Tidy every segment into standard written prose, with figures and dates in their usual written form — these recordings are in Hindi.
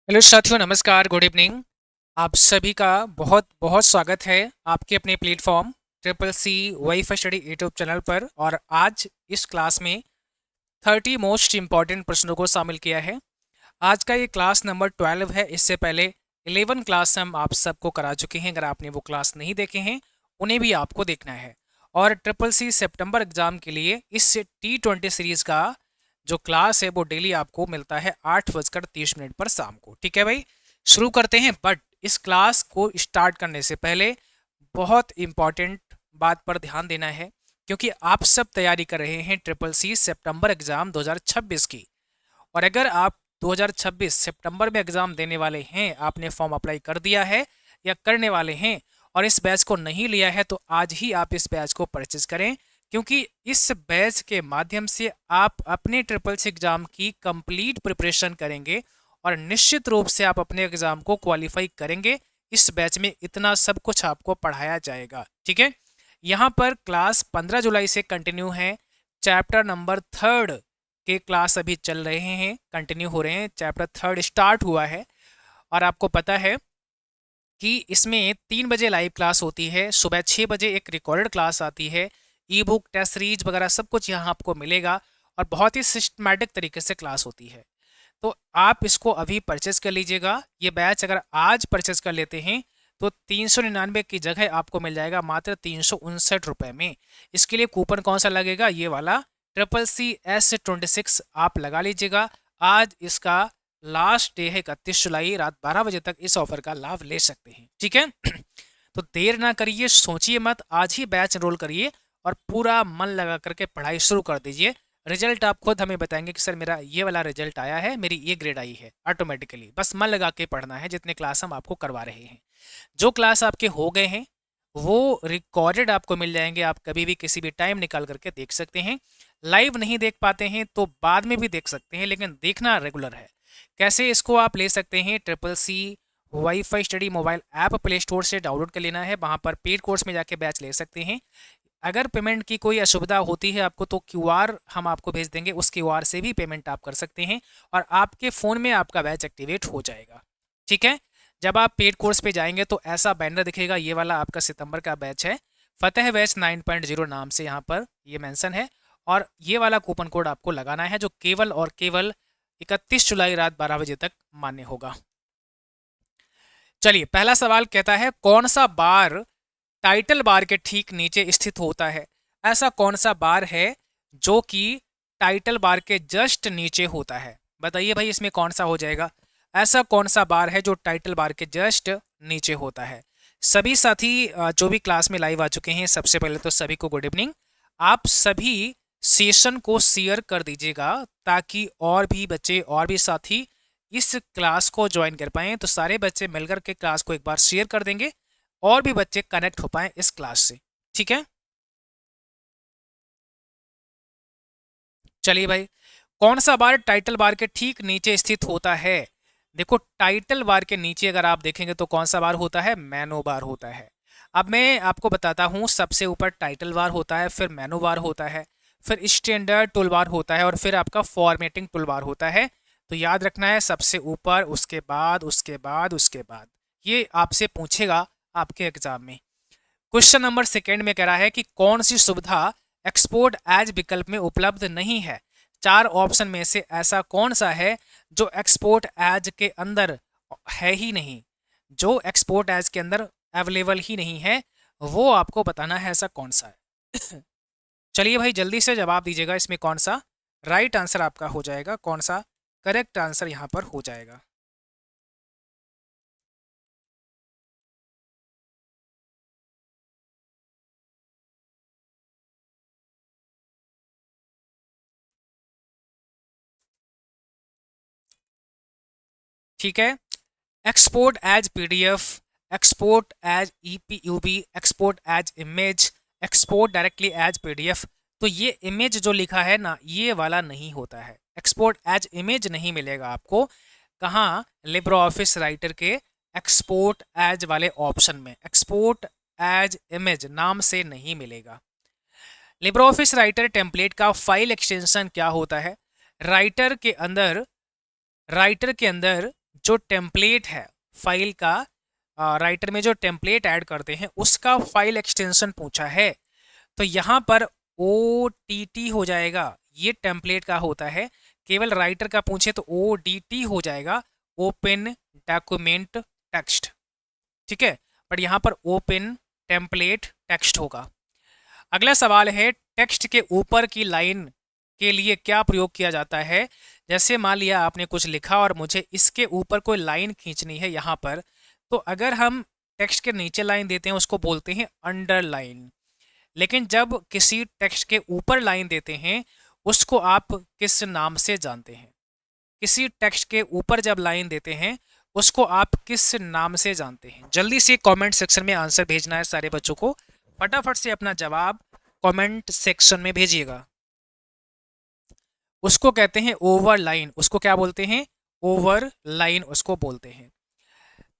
हेलो साथियों, नमस्कार, गुड इवनिंग। आप सभी का बहुत बहुत स्वागत है आपके अपने platform triple C WiFi study YouTube channel पर। और आज इस क्लास में 30 मोस्ट इम्पॉर्टेंट प्रश्नों को शामिल किया है। आज का ये क्लास नंबर 12 है। इससे पहले 11 क्लास हम आप सबको करा चुके हैं। अगर आपने वो क्लास नहीं देखे हैं उन्हें भी आपको देखना है। और ट्रिपल सी सितंबर एग्जाम के लिए इस T20 सीरीज़ का जो क्लास है वो डेली आपको मिलता है 8:30 पर शाम को। ठीक है भाई, शुरू करते हैं। बट इस क्लास को स्टार्ट करने से पहले बहुत इंपॉर्टेंट बात पर ध्यान देना है, क्योंकि आप सब तैयारी कर रहे हैं ट्रिपल सी सितंबर एग्जाम 2026 की। और अगर आप 2026 सितंबर में एग्जाम देने वाले हैं, आपने फॉर्म अप्लाई कर दिया है या करने वाले हैं और इस बैच को नहीं लिया है, तो आज ही आप इस बैच को परचेज करें, क्योंकि इस बैच के माध्यम से आप अपने ट्रिपल सी एग्जाम की कंप्लीट प्रिपरेशन करेंगे और निश्चित रूप से आप अपने एग्जाम को क्वालिफाई करेंगे। इस बैच में इतना सब कुछ आपको पढ़ाया जाएगा। ठीक है, यहाँ पर क्लास 15 जुलाई से कंटिन्यू है। चैप्टर नंबर 3 के क्लास अभी चल रहे हैं, कंटिन्यू हो रहे हैं। चैप्टर 3 स्टार्ट हुआ है और आपको पता है कि इसमें 3 बजे लाइव क्लास होती है, सुबह 6 बजे एक रिकॉर्डेड क्लास आती है। ई बुक, टेस्ट सीरीज वगैरह सब कुछ यहाँ आपको मिलेगा और बहुत ही सिस्टमैटिक तरीके से क्लास होती है। तो आप इसको अभी परचेस कर लीजिएगा। ये बैच अगर आज परचेस कर लेते हैं तो 399 की जगह आपको मिल जाएगा मात्र 359 में। इसके लिए कूपन कौन सा लगेगा? ये वाला CCS26 आप लगा लीजिएगा। आज इसका लास्ट डे है, 31 जुलाई रात 12 बजे तक इस ऑफर का लाभ ले सकते हैं। ठीक है तो देर ना करिए, सोचिए मत, आज ही बैच एनरोल करिए और पूरा मन लगा करके पढ़ाई शुरू कर दीजिए। रिजल्ट आप खुद हमें बताएंगे कि सर मेरा ये वाला रिजल्ट आया है, मेरी ये ग्रेड आई है। ऑटोमेटिकली बस मन लगा के पढ़ना है। जितने क्लास हम आपको करवा रहे हैं, जो क्लास आपके हो गए हैं वो रिकॉर्डेड आपको मिल जाएंगे। आप कभी भी किसी भी टाइम निकाल करके देख सकते हैं। लाइव नहीं देख पाते हैं तो बाद में भी देख सकते हैं, लेकिन देखना रेगुलर है। कैसे इसको आप ले सकते हैं? Triple C WiFi study mobile app Play Store से डाउनलोड कर लेना है। वहाँ पर पेड कोर्स में जाके बैच ले सकते हैं। अगर पेमेंट की कोई असुविधा होती है आपको तो क्यूआर हम आपको भेज देंगे, उस क्यूआर से भी पेमेंट आप कर सकते हैं और आपके फ़ोन में आपका बैच एक्टिवेट हो जाएगा। ठीक है, जब आप पेड कोर्स पे जाएंगे तो ऐसा बैनर दिखेगा, ये वाला आपका सितंबर का बैच है, फतेह बैच 9.0 नाम से यहाँ पर ये मेंशन है। और ये वाला कूपन कोड आपको लगाना है, जो केवल और केवल 31 जुलाई रात 12 बजे तक मान्य होगा। चलिए, पहला सवाल कहता है कौन सा बार टाइटल बार के ठीक नीचे स्थित होता है? ऐसा कौन सा बार है जो कि टाइटल बार के जस्ट नीचे होता है? बताइए भाई, इसमें कौन सा हो जाएगा? ऐसा कौन सा बार है जो टाइटल बार के जस्ट नीचे होता है? सभी साथी जो भी क्लास में लाइव आ चुके हैं, सबसे पहले तो सभी को गुड इवनिंग। आप सभी सेशन को शेयर कर दीजिएगा ताकि और भी बच्चे और भी साथी इस क्लास को ज्वाइन कर पाएँ। तो सारे बच्चे मिलकर के क्लास को एक बार शेयर कर देंगे और भी बच्चे कनेक्ट हो पाए इस क्लास से। ठीक है, चलिए भाई, कौन सा बार टाइटल बार के ठीक नीचे स्थित होता है? देखो, टाइटल बार के नीचे अगर आप देखेंगे तो कौन सा बार होता है? मेनू बार होता है। अब मैं आपको बताता हूँ, सबसे ऊपर टाइटल बार होता है, फिर मेनू बार होता है, फिर स्टैंडर्ड टूल बार होता है और फिर आपका फॉर्मेटिंग टूल बार होता है। तो याद रखना है, सबसे ऊपर, उसके बाद, उसके बाद, उसके बाद। ये आपसे पूछेगा आपके एग्जाम में। क्वेश्चन नंबर सेकेंड में कह रहा है कि कौन सी सुविधा एक्सपोर्ट एज विकल्प में उपलब्ध नहीं है? चार ऑप्शन में से ऐसा कौन सा है जो एक्सपोर्ट एज के अंदर है ही नहीं, जो एक्सपोर्ट एज के अंदर अवेलेबल ही नहीं है? वो आपको बताना है ऐसा कौन सा है। चलिए भाई, जल्दी से जवाब दीजिएगा, इसमें कौन सा राइट आंसर आपका हो जाएगा, कौन सा करेक्ट आंसर यहाँ पर हो जाएगा। ठीक है, export as PDF, export as EPUB, export as image, export directly as PDF. तो ये इमेज जो लिखा है ना, ये वाला नहीं होता है। एक्सपोर्ट एज इमेज नहीं मिलेगा आपको। कहाँ? लिब्रो ऑफिस राइटर के एक्सपोर्ट एज वाले ऑप्शन में एक्सपोर्ट एज इमेज नाम से नहीं मिलेगा। लिब्रो ऑफिस राइटर टेम्पलेट का फाइल एक्सटेंशन क्या होता है? राइटर के अंदर राइटर के अंदर जो टेम्पलेट है फाइल का, राइटर में जो टेम्पलेट ऐड करते हैं उसका फाइल एक्सटेंशन पूछा है, तो यहाँ पर ODT हो जाएगा। ये टेम्पलेट का होता है। केवल राइटर का पूछे तो ODT हो जाएगा, ओपन डॉक्यूमेंट टेक्स्ट। ठीक है, बट यहाँ पर ओपन टेम्पलेट टेक्स्ट होगा। अगला सवाल है, टेक्स्ट के ऊपर की लाइन के लिए क्या प्रयोग किया जाता है? जैसे मान लिया आपने कुछ लिखा और मुझे इसके ऊपर कोई लाइन खींचनी है यहाँ पर, तो अगर हम टेक्स्ट के नीचे लाइन देते हैं उसको बोलते हैं अंडरलाइन। लेकिन जब किसी टेक्स्ट के ऊपर लाइन देते हैं उसको आप किस नाम से जानते हैं? किसी टेक्स्ट के ऊपर जब लाइन देते हैं उसको आप किस नाम से जानते हैं? जल्दी से कमेंट सेक्शन में आंसर भेजना है सारे बच्चों को। फटाफट से अपना जवाब कमेंट सेक्शन में भेजिएगा। उसको कहते हैं ओवरलाइन। उसको क्या बोलते हैं? ओवरलाइन उसको बोलते हैं।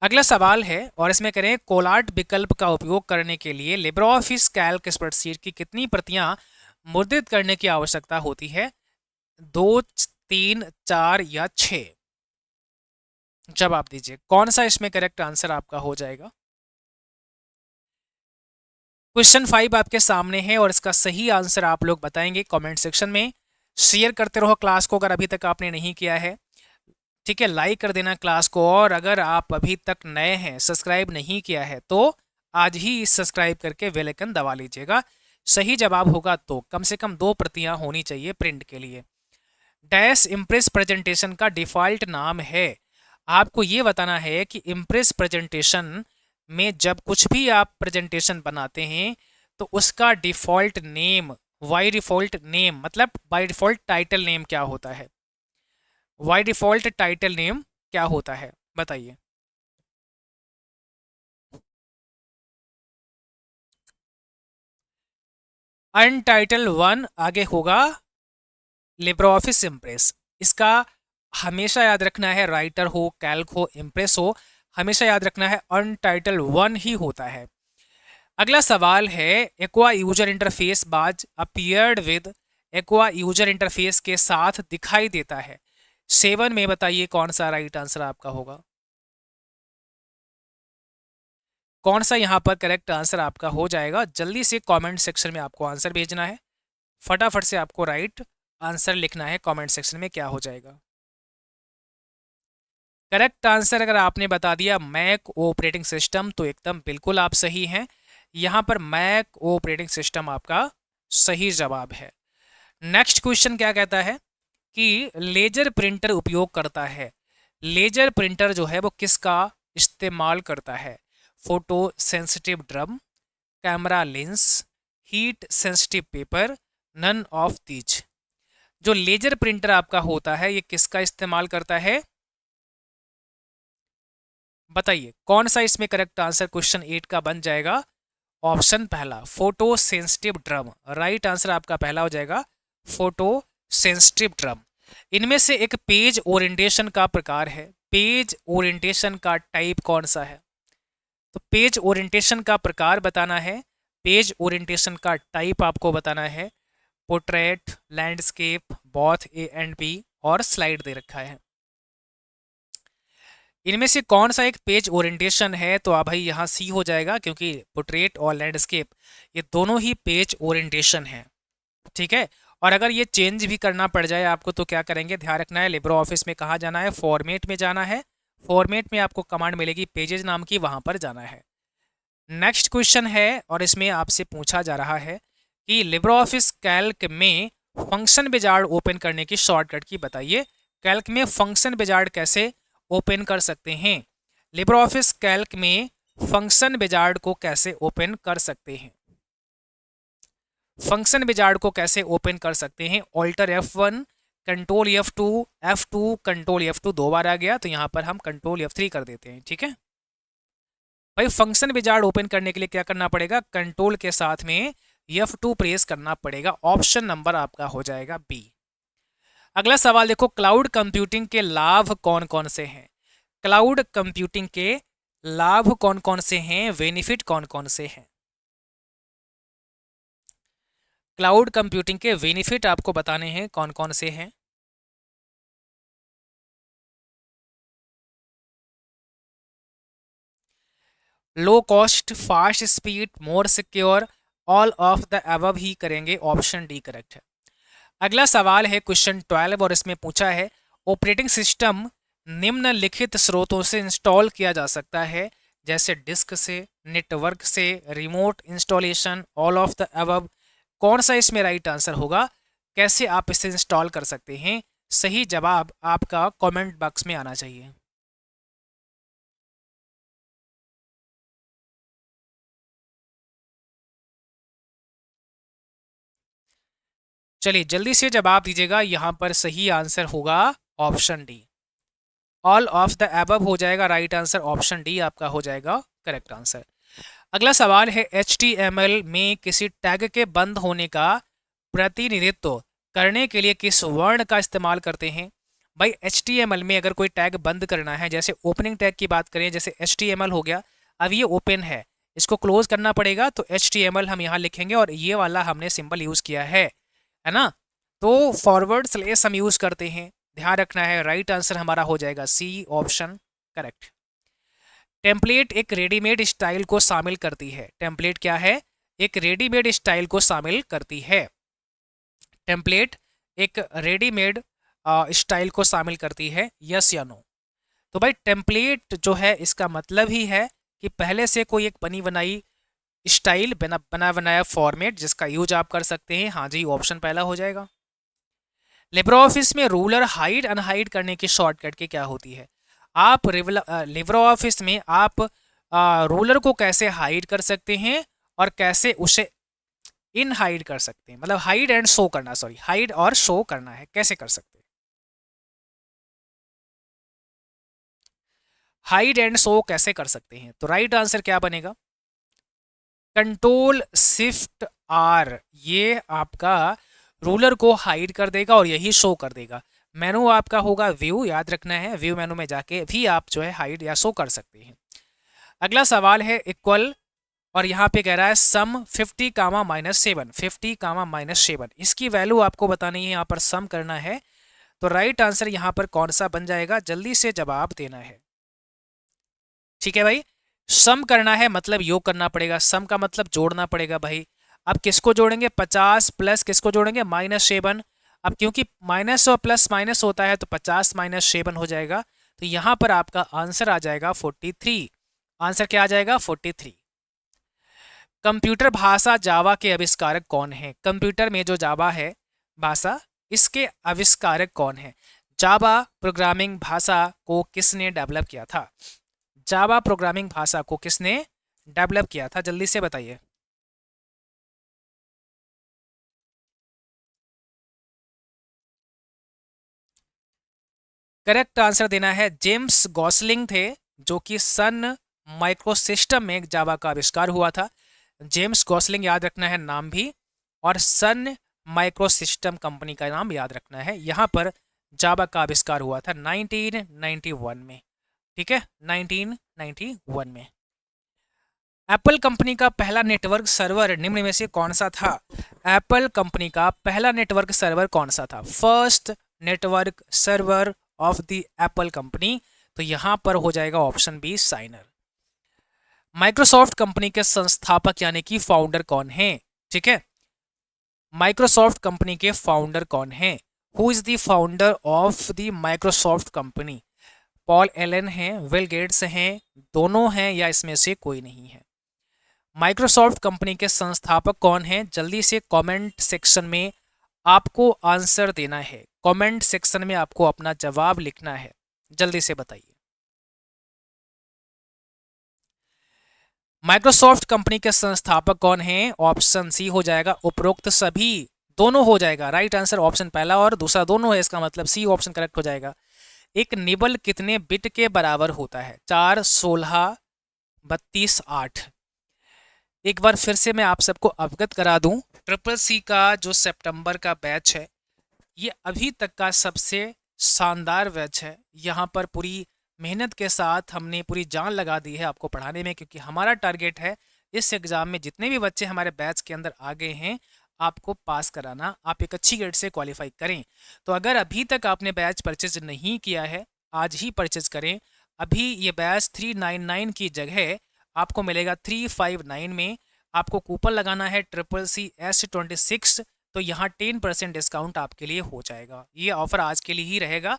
अगला सवाल है और इसमें करें, कोलाट विकल्प का उपयोग करने के लिए लिब्रे ऑफिस कैल्क स्प्रेडशीट की कितनी प्रतियां मुद्रित करने की आवश्यकता होती है? 2, 3, 4 या 6? जवाब दीजिए, कौन सा इसमें करेक्ट आंसर आपका हो जाएगा? क्वेश्चन 5 आपके सामने है और इसका सही आंसर आप लोग बताएंगे कमेंट सेक्शन में। शेयर करते रहो क्लास को अगर अभी तक आपने नहीं किया है। ठीक है, लाइक कर देना क्लास को, और अगर आप अभी तक नए हैं, सब्सक्राइब नहीं किया है, तो आज ही सब्सक्राइब करके बेल आइकन दबा लीजिएगा। सही जवाब होगा तो कम से कम 2 प्रतियां होनी चाहिए प्रिंट के लिए। डैश इम्प्रेस प्रेजेंटेशन का डिफ़ॉल्ट नाम है। आपको ये बताना है कि इम्प्रेस प्रेजेंटेशन में जब कुछ भी आप प्रेजेंटेशन बनाते हैं तो उसका default name, by default name मतलब बाय डिफ़ॉल्ट टाइटल नेम क्या होता है? बाय डिफ़ॉल्ट टाइटल नेम क्या होता है बताइए। अनटाइटल 1 आगे होगा लिब्रे ऑफिस इम्प्रेस। इसका हमेशा याद रखना है, राइटर हो, कैल्क हो, इम्प्रेस हो, हमेशा याद रखना है अनटाइटल 1 ही होता है। अगला सवाल है, एक्वा यूजर इंटरफेस बाज appeared with aqua user interface के साथ दिखाई देता है। 7 में बताइए कौन सा राइट आंसर आपका होगा? कौन सा यहाँ पर करेक्ट आंसर आपका हो जाएगा? जल्दी से कमेंट सेक्शन में आपको आंसर भेजना है। फटाफट से आपको राइट आंसर लिखना है कमेंट सेक्शन में, क्या हो जाएगा? करेक्ट आंसर अगर आपने बता दिया मैक ऑपरेटिंग सिस्टम तो एकदम बिल्कुल आप सही हैं। यहाँ पर मैक ऑपरेटिंग सिस्टम आपका सही जवाब है। नेक्स्ट क्वेश्चन क्या कहता है कि लेजर प्रिंटर उपयोग करता है। लेजर प्रिंटर जो है वो किसका इस्तेमाल करता है? Photo sensitive drum, camera lens, heat sensitive paper, none of these. जो लेजर प्रिंटर आपका होता है ये किसका इस्तेमाल करता है? बताइए कौन सा इसमें करेक्ट आंसर क्वेश्चन 8 का बन जाएगा? ऑप्शन पहला, photo sensitive drum. Right answer आपका पहला हो जाएगा, फोटो सेंसिटिव ड्रम। इनमें से एक पेज ओरिएंटेशन का प्रकार है। पेज ओरिएंटेशन का टाइप कौन सा है? तो पेज ओरिएंटेशन का प्रकार बताना है, पेज ओरिएंटेशन का टाइप आपको बताना है। Portrait, landscape, both A and B और स्लाइड दे रखा है। इनमें से कौन सा एक पेज ओरिएंटेशन है? तो भाई यहाँ सी हो जाएगा, क्योंकि पोर्ट्रेट और लैंडस्केप ये दोनों ही पेज ओरिएंटेशन है। ठीक है, और अगर ये चेंज भी करना पड़ जाए आपको तो क्या करेंगे, ध्यान रखना है लिब्रे ऑफिस में कहाँ जाना है, फॉर्मेट में जाना है। फॉर्मेट में आपको कमांड मिलेगी पेजेस नाम की, वहाँ पर जाना है। नेक्स्ट क्वेश्चन है और इसमें आपसे पूछा जा रहा है कि लिब्रे ऑफिस कैल्क में फंक्शन विजार्ड ओपन करने की शॉर्टकट की बताइए। कैल्क में फंक्शन विजार्ड कैसे ओपन कर सकते हैं? लिब्रे ऑफिस कैल्क में फंक्शन विजार्ड को कैसे ओपन कर सकते हैं? फंक्शन विजार्ड को कैसे ओपन कर सकते हैं? Alter F1, control F2, F2 control F2 दो बार आ गया तो यहाँ पर हम कंट्रोल F3 कर देते हैं। ठीक है भाई, फंक्शन विजार्ड ओपन करने के लिए क्या करना पड़ेगा? कंट्रोल के साथ में F2 प्रेस करना पड़ेगा। ऑप्शन नंबर आपका हो जाएगा बी। अगला सवाल देखो, क्लाउड कंप्यूटिंग के लाभ कौन कौन से हैं? क्लाउड कंप्यूटिंग के लाभ कौन कौन से हैं, बेनिफिट कौन कौन से हैं? क्लाउड कंप्यूटिंग के बेनिफिट आपको बताने हैं कौन कौन से हैं। Low cost, fast speed, more secure, all of the above ही करेंगे, ऑप्शन डी करेक्ट है। अगला सवाल है क्वेश्चन 12 और इसमें पूछा है ऑपरेटिंग सिस्टम निम्नलिखित स्रोतों से इंस्टॉल किया जा सकता है, जैसे डिस्क से, नेटवर्क से, remote installation, all of the above. कौन सा इसमें राइट आंसर होगा? कैसे आप इसे इंस्टॉल कर सकते हैं? सही जवाब आपका कमेंट बॉक्स में आना चाहिए। चलिए जल्दी से जवाब दीजिएगा। यहाँ पर सही आंसर होगा option D, all of the above हो जाएगा राइट आंसर, ऑप्शन डी आपका हो जाएगा करेक्ट आंसर। अगला सवाल है HTML में किसी टैग के बंद होने का प्रतिनिधित्व करने के लिए किस वर्ण का इस्तेमाल करते हैं? भाई HTML में अगर कोई टैग बंद करना है, जैसे ओपनिंग टैग की बात करें, जैसे HTML हो गया, अब ये ओपन है, इसको क्लोज करना पड़ेगा तो HTML हम यहाँ लिखेंगे और ये वाला हमने सिंबल यूज किया है ना। तो फॉरवर्ड स्लेस हम यूज करते हैं, ध्यान रखना है। राइट आंसर हमारा हो जाएगा सी, ऑप्शन करेक्ट। टेम्पलेट एक रेडीमेड स्टाइल को शामिल करती है। टेम्पलेट क्या है? एक रेडीमेड स्टाइल को शामिल करती है। टेम्पलेट एक रेडीमेड स्टाइल को शामिल करती है, यस या नो? तो भाई टेम्पलेट जो है इसका मतलब ही है कि पहले से कोई एक बनी बनाई स्टाइल, बना बनाया फॉर्मेट जिसका यूज आप कर सकते हैं। हाँ जी, ऑप्शन पहला हो जाएगा। लिब्रे ऑफिस में रूलर हाइड अनहाइड करने की शॉर्टकट की क्या होती है? आप लिब्रे ऑफिस में आप रूलर को कैसे हाइड कर सकते हैं और कैसे उसे इन हाइड कर सकते हैं, मतलब हाइड एंड शो करना, सॉरी हाइड और शो करना है, कैसे कर सकते हैं? हाइड एंड शो कैसे कर सकते हैं? तो राइट आंसर क्या बनेगा? कंट्रोल शिफ्ट आर, ये आपका रूलर को हाइड कर देगा और यही शो कर देगा। मेनू आपका होगा व्यू, याद रखना है, व्यू मेनू में जाके भी आप जो है हाइड या शो कर सकते हैं। अगला सवाल है इक्वल, और यहाँ पे कह रहा है सम 50 कामा -7, 50 कामा -7, इसकी वैल्यू आपको बतानी है, यहाँ पर सम करना है। तो राइट आंसर यहाँ पर कौन सा बन जाएगा? जल्दी से जवाब देना है, ठीक है भाई। सम करना है मतलब योग करना पड़ेगा, सम का मतलब जोड़ना पड़ेगा भाई। अब किसको जोड़ेंगे? 50 प्लस किसको जोड़ेंगे? -7। अब क्योंकि माइनस और प्लस माइनस होता है तो 50 -7 हो जाएगा। तो यहाँ पर आपका आंसर आ जाएगा 43। आंसर क्या आ जाएगा? 43। कंप्यूटर भाषा जावा के आविष्कारक कौन है? कंप्यूटर में जो जावा है भाषा, इसके आविष्कारक कौन है? जावा प्रोग्रामिंग भाषा को किसने डेवलप किया था? जावा प्रोग्रामिंग भाषा को किसने डेवलप किया था? जल्दी से बताइए। करेक्ट आंसर देना है, जेम्स गॉसलिंग थे, जो कि सन माइक्रोसिस्टम में जावा का आविष्कार हुआ था। जेम्स गॉसलिंग याद रखना है नाम भी, और सन माइक्रोसिस्टम कंपनी का नाम याद रखना है। यहाँ पर जावा का आविष्कार हुआ था 1991 में, ठीक है, 1991 में। एप्पल कंपनी का पहला नेटवर्क सर्वर निम्न में से कौन सा था? एप्पल कंपनी का पहला नेटवर्क सर्वर कौन सा था? First network server of the Apple company, तो यहां पर हो जाएगा ऑप्शन बी, साइनर। माइक्रोसॉफ्ट कंपनी के संस्थापक यानी कि फाउंडर कौन है? ठीक है, माइक्रोसॉफ्ट कंपनी के फाउंडर कौन है? Who is the founder of the Microsoft company? Paul Allen हैं, विल गेट्स हैं, दोनों हैं, या इसमें से कोई नहीं है? माइक्रोसॉफ्ट कंपनी के संस्थापक कौन हैं? जल्दी से कमेंट सेक्शन में आपको आंसर देना है, कमेंट सेक्शन में आपको अपना जवाब लिखना है, जल्दी से बताइए। माइक्रोसॉफ्ट कंपनी के संस्थापक कौन हैं? ऑप्शन सी हो जाएगा, उपरोक्त सभी, दोनों हो जाएगा। राइट आंसर ऑप्शन पहला और दूसरा दोनों है, इसका मतलब सी ऑप्शन करेक्ट हो जाएगा। एक निबल कितने बिट के बराबर होता है? 4, 16, 32, 8। एक बार फिर से मैं आप सबको अवगत करा दूं, ट्रिपल सी का जो सितंबर का बैच है, ये अभी तक का सबसे शानदार बैच है। यहाँ पर पूरी मेहनत के साथ हमने पूरी जान लगा दी है आपको पढ़ाने में, क्योंकि हमारा टारगेट है इस एग्ज़ाम में जितने भी बच्चे हमारे बैच के अंदर आ गए हैं आपको पास कराना, आप एक अच्छी ग्रेड से क्वालिफाई करें। तो अगर अभी तक आपने बैच परचेज नहीं किया है, आज ही परचेज करें। अभी ये बैच 399 की जगह आपको मिलेगा 359 में। आपको कूपन लगाना है CCS26, तो यहाँ 10% डिस्काउंट आपके लिए हो जाएगा। ये ऑफर आज के लिए ही रहेगा,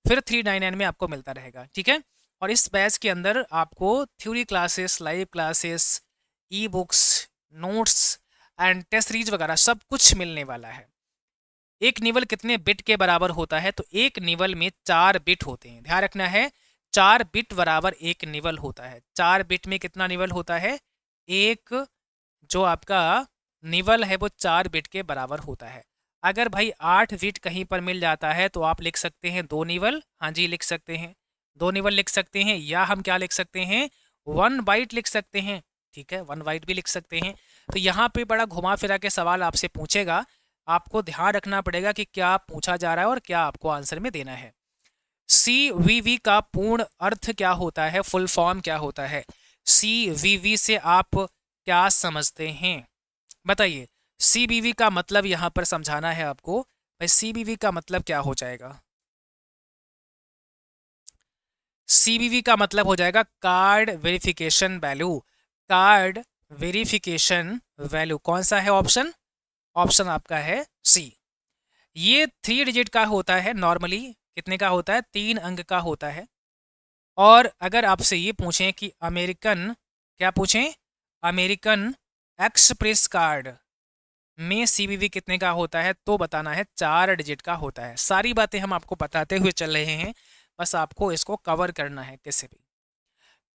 फिर 399 में आपको मिलता रहेगा, ठीक है। और इस बैच के अंदर आपको theory classes, live classes, e books, notes and test series वगैरह सब कुछ मिलने वाला है। एक निवल कितने बिट के बराबर होता है? तो एक निवल में 4 बिट होते हैं, ध्यान रखना है। 4 बिट बराबर एक निवल होता है। 4 बिट में कितना निवल होता है? एक जो आपका निवल है वो 4 बिट के बराबर होता है। अगर भाई 8 बिट कहीं पर मिल जाता है तो आप लिख सकते हैं 2 निवल। हाँ जी, लिख सकते हैं 2 निवल लिख सकते हैं, या हम क्या लिख सकते हैं 1 बाइट लिख सकते हैं, ठीक है, 1 बाइट भी लिख सकते हैं। तो यहाँ पे बड़ा घुमा फिरा के सवाल आपसे पूछेगा, आपको ध्यान रखना पड़ेगा कि क्या पूछा जा रहा है और क्या आपको आंसर में देना है। CVV का पूर्ण अर्थ क्या होता है, फुल फॉर्म क्या होता है? CVV से आप क्या समझते हैं बताइए। CVV का मतलब यहाँ पर समझाना है आपको। भाई CVV का मतलब क्या हो जाएगा? CVV का मतलब हो जाएगा card verification value. Card verification value कौन सा है ऑप्शन? ऑप्शन आपका है सी। ये 3 डिजिट का होता है नॉर्मली। कितने का होता है? 3 अंक का होता है। और अगर आपसे ये पूछें कि अमेरिकन, क्या पूछें, अमेरिकन एक्सप्रेस कार्ड में CVV कितने का होता है, तो बताना है 4 डिजिट का होता है। सारी बातें हम आपको बताते हुए चल रहे हैं, बस आपको इसको कवर करना है कैसे भी।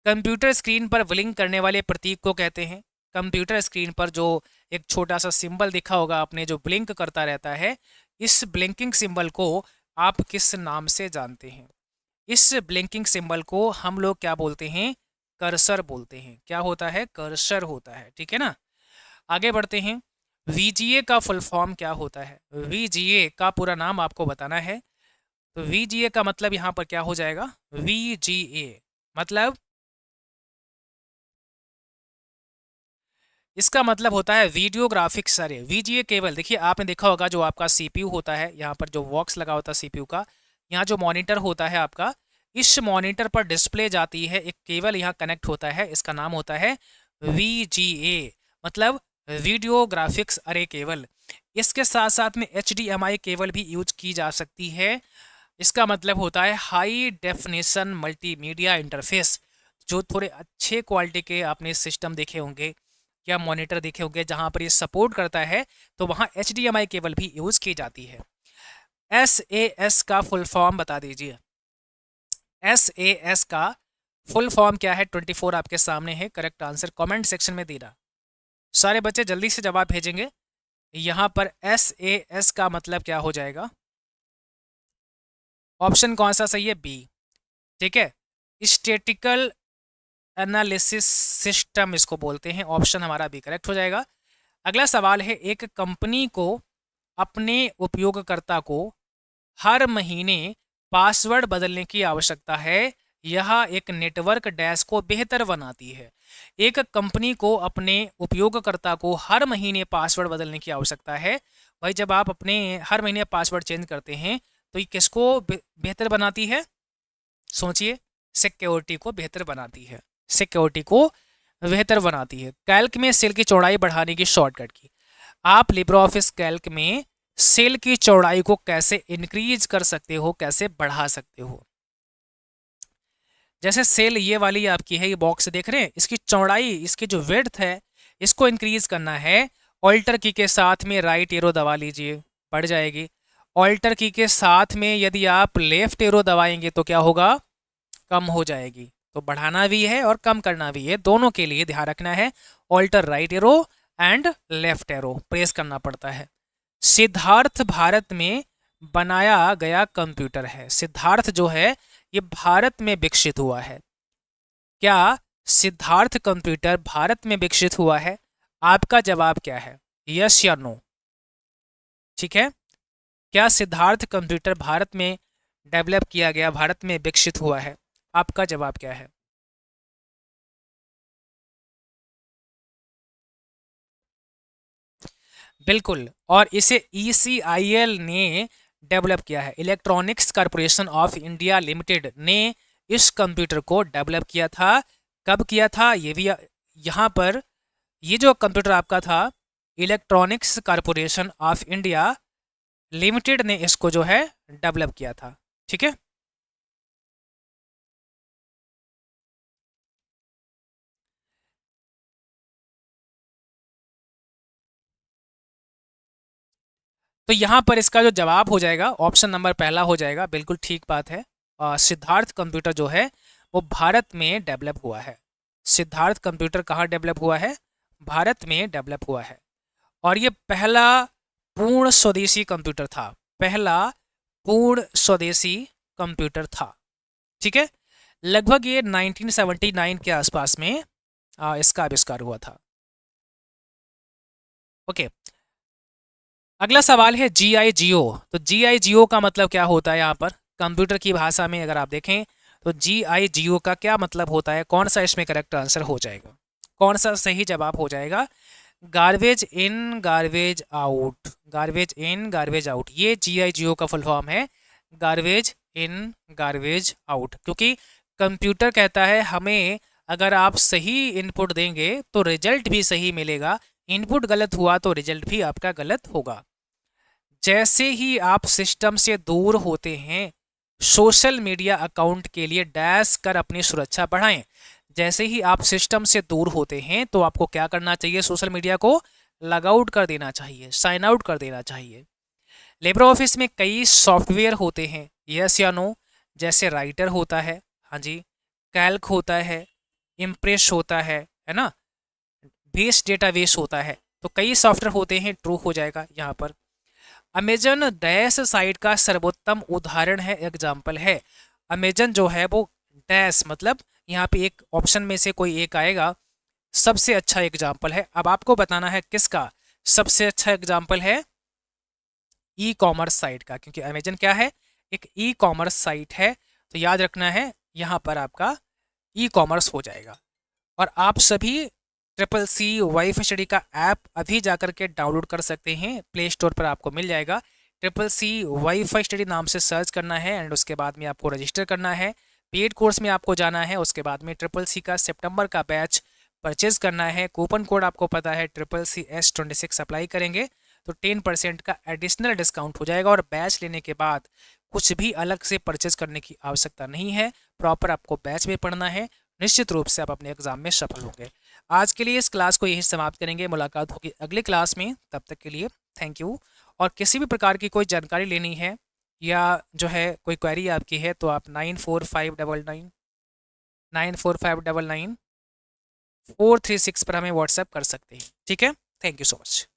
कंप्यूटर स्क्रीन पर ब्लिंक करने वाले प्रतीक को कहते हैं। कंप्यूटर स्क्रीन पर जो एक छोटा सा सिंबल दिखा होगा आपने, जो ब्लिंक करता रहता है, इस ब्लिंकिंग सिंबल को आप किस नाम से जानते हैं? इस ब्लिंकिंग सिंबल को हम लोग क्या बोलते हैं? कर्सर बोलते हैं। क्या होता है? कर्सर होता है, ठीक है ना। आगे बढ़ते हैं। VGA का फुल फॉर्म क्या होता है? VGA का पूरा नाम आपको बताना है। तो VGA का मतलब यहाँ पर क्या हो जाएगा? VGA मतलब, इसका मतलब होता है वीडियो ग्राफिक्स अरे। VGA केवल, देखिए आपने देखा होगा जो आपका CPU होता है, यहाँ पर जो बॉक्स लगा होता है CPU का, यहाँ जो मॉनिटर होता है आपका, इस मॉनिटर पर डिस्प्ले जाती है, एक केबल यहाँ कनेक्ट होता है, इसका नाम होता है VGA, मतलब वीडियो ग्राफिक्स अरे केबल। इसके साथ साथ में HDMI केबल भी यूज की जा सकती है। इसका मतलब होता है हाई डेफिनेशन मल्टीमीडिया इंटरफेस। जो थोड़े अच्छे क्वालिटी के आपने सिस्टम देखे होंगे या मॉनिटर देखे होंगे जहाँ पर ये सपोर्ट करता है, तो वहाँ HDMI केबल भी यूज़ की जाती है। SAS का फुल फॉर्म बता दीजिए। SAS का फुल फॉर्म क्या है? 24 आपके सामने है, करेक्ट आंसर कमेंट सेक्शन में देना। सारे बच्चे जल्दी से जवाब भेजेंगे। यहाँ पर SAS का मतलब क्या हो जाएगा? ऑप्शन कौन सा सही है? बी, ठीक है, स्टैटिकल एनालिसिस सिस्टम इसको बोलते हैं। ऑप्शन हमारा बी करेक्ट हो जाएगा। अगला सवाल है, एक कंपनी को अपने उपयोगकर्ता को हर महीने पासवर्ड बदलने की आवश्यकता है। यह एक नेटवर्क डैश को बेहतर बनाती है। एक कंपनी को अपने उपयोगकर्ता को हर महीने पासवर्ड बदलने की आवश्यकता है। भाई जब आप अपने हर महीने पासवर्ड चेंज करते हैं तो ये किसको बेहतर बनाती है? सोचिए, सिक्योरिटी को बेहतर बनाती है। सिक्योरिटी को बेहतर बनाती है। कैल्क में सेल की चौड़ाई बढ़ाने की शॉर्टकट की। आप लिब्रे ऑफिस कैल्क में सेल की चौड़ाई को कैसे इंक्रीज कर सकते हो, कैसे बढ़ा सकते हो? जैसे सेल ये वाली आपकी है, ये बॉक्स देख रहे हैं, इसकी चौड़ाई, इसकी जो विड्थ है, इसको इंक्रीज करना है। ऑल्टर की के साथ में राइट एरो दबा लीजिए, बढ़ जाएगी। ऑल्टर की के साथ में यदि आप लेफ्ट एरो दबाएंगे तो क्या होगा? कम हो जाएगी। तो बढ़ाना भी है और कम करना भी है, दोनों के लिए ध्यान रखना है। Alter right arrow and left arrow press करना पड़ता है। सिद्धार्थ भारत में बनाया गया कंप्यूटर है। सिद्धार्थ जो है ये भारत में विकसित हुआ है। क्या सिद्धार्थ कंप्यूटर भारत में विकसित हुआ है? आपका जवाब क्या है? यस या नो? ठीक है, क्या सिद्धार्थ कंप्यूटर भारत में डेवलप किया गया, भारत में विकसित हुआ है? आपका जवाब क्या है? बिल्कुल, और इसे ECIL ने डेवलप किया है। Electronics corporation of India limited ने इस कंप्यूटर को डेवलप किया था। कब किया था ये भी यहाँ पर, ये जो कंप्यूटर आपका था, electronics corporation of India limited ने इसको जो है डेवलप किया था। ठीक है, तो यहाँ पर इसका जो जवाब हो जाएगा ऑप्शन नंबर पहला हो जाएगा, बिल्कुल ठीक बात है। सिद्धार्थ कंप्यूटर जो है वो भारत में डेवलप हुआ है। सिद्धार्थ कंप्यूटर कहाँ डेवलप हुआ है? भारत में डेवलप हुआ है। और ये पहला पूर्ण स्वदेशी कंप्यूटर था, पहला पूर्ण स्वदेशी कंप्यूटर था। ठीक है, लगभग ये 1979 के आसपास में इसका आविष्कार हुआ था। ओके, अगला सवाल है GIGO। तो GIGO का मतलब क्या होता है? यहाँ पर कंप्यूटर की भाषा में अगर आप देखें तो GIGO का क्या मतलब होता है? कौन सा इसमें करेक्ट आंसर हो जाएगा? कौन सा सही जवाब हो जाएगा? Garbage in garbage out, garbage in garbage out, ये GIGO का फुल फॉर्म है, गार्बेज इन गार्बेज आउट। क्योंकि कंप्यूटर कहता है हमें अगर आप सही इनपुट देंगे तो रिजल्ट भी सही मिलेगा, इनपुट गलत हुआ तो रिजल्ट भी आपका गलत होगा। जैसे ही आप सिस्टम से दूर होते हैं, सोशल मीडिया अकाउंट के लिए डैश कर अपनी सुरक्षा बढ़ाएं। जैसे ही आप सिस्टम से दूर होते हैं तो आपको क्या करना चाहिए? सोशल मीडिया को लॉग आउट कर देना चाहिए, साइन आउट कर देना चाहिए। लिब्रे ऑफिस में कई सॉफ्टवेयर होते हैं, यस या नो? जैसे राइटर होता है, हाँ जी, कैल्क होता है, इम्प्रेस होता है ना, बेस डेटाबेस होता है। तो कई सॉफ्टवेयर होते हैं, ट्रू हो जाएगा यहाँ पर। अमेजन डैश साइट का सर्वोत्तम उदाहरण है, एग्जाम्पल है। अमेजन जो है वो डैश मतलब यहाँ पे एक ऑप्शन में से कोई एक आएगा, सबसे अच्छा एग्जाम्पल है। अब आपको बताना है किसका सबसे अच्छा एग्जाम्पल है? ई कॉमर्स साइट का, क्योंकि अमेजन क्या है? एक ई कॉमर्स साइट है। तो याद रखना है यहाँ पर आपका ई कॉमर्स हो जाएगा। और आप सभी CCC वाईफाई स्टडी का ऐप अभी जाकर के डाउनलोड कर सकते हैं, प्ले स्टोर पर आपको मिल जाएगा। CCC वाईफाई स्टडी नाम से सर्च करना है एंड उसके बाद में आपको रजिस्टर करना है, पेड कोर्स में आपको जाना है। उसके बाद में CCC का सितंबर का बैच परचेज करना है। कूपन कोड आपको पता है CCCS26 अप्लाई करेंगे तो 10% का एडिशनल डिस्काउंट हो जाएगा। और बैच लेने के बाद कुछ भी अलग से परचेज करने की आवश्यकता नहीं है, प्रॉपर आपको बैच में पढ़ना है, निश्चित रूप से आप अपने एग्जाम में सफल होंगे। आज के लिए इस क्लास को यही समाप्त करेंगे, मुलाकात होगी अगली क्लास में, तब तक के लिए थैंक यू। और किसी भी प्रकार की कोई जानकारी लेनी है या जो है कोई क्वेरी आपकी है तो आप 94599459 436 पर हमें व्हाट्सएप कर सकते हैं। ठीक है, थैंक यू सो मच।